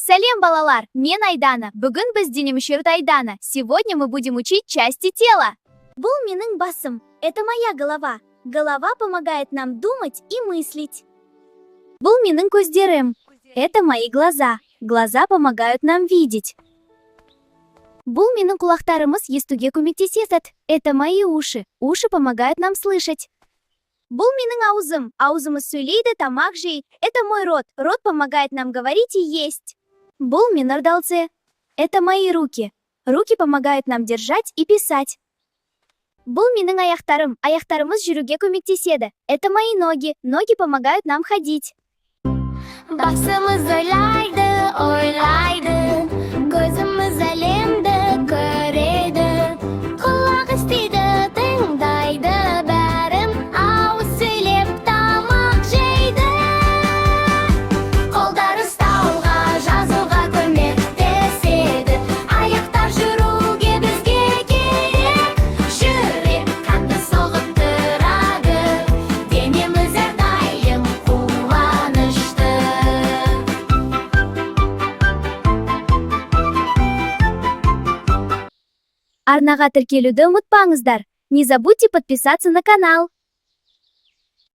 Салем, балалар! Мен Айдана. Бүгін біз денемүшерді Айдана. Сегодня мы будем учить части тела. Бұл менің басым. Это моя голова. Голова помогает нам думать и мыслить. Бұл менің көздерім. Это мои глаза. Глаза помогают нам видеть. Бұл менің құлақтарымыз естуге көмектеседі. Это мои уши. Уши помогают нам слышать. Бұл менің аузым. Аузымыз сөйлейді, тамақ жейді. Это мой рот. Рот помогает нам говорить и есть. Бұл мен ырдалцы. Это мои руки. Руки помогают нам держать и писать. Бұл менің аяқтарым. Аяқтарымыз жүруге көмектеседі. Это мои ноги. Ноги помогают нам ходить. Басымыз ойлайды, ойлайды, көзіміз әлемді көреді, құлақ естиді, тыңдайды бәрін, ауыз сөйлеп тамақ жейді. Қолдар ұстауға, жазуға көмектеседі, аяқтар жүруге бізге керек, жүрек қанды соғып тұрады, денеміз әрдайым қуанышты. Арнаға тіркелуді ұмытпаңыздар. Не забудьте подписаться на канал.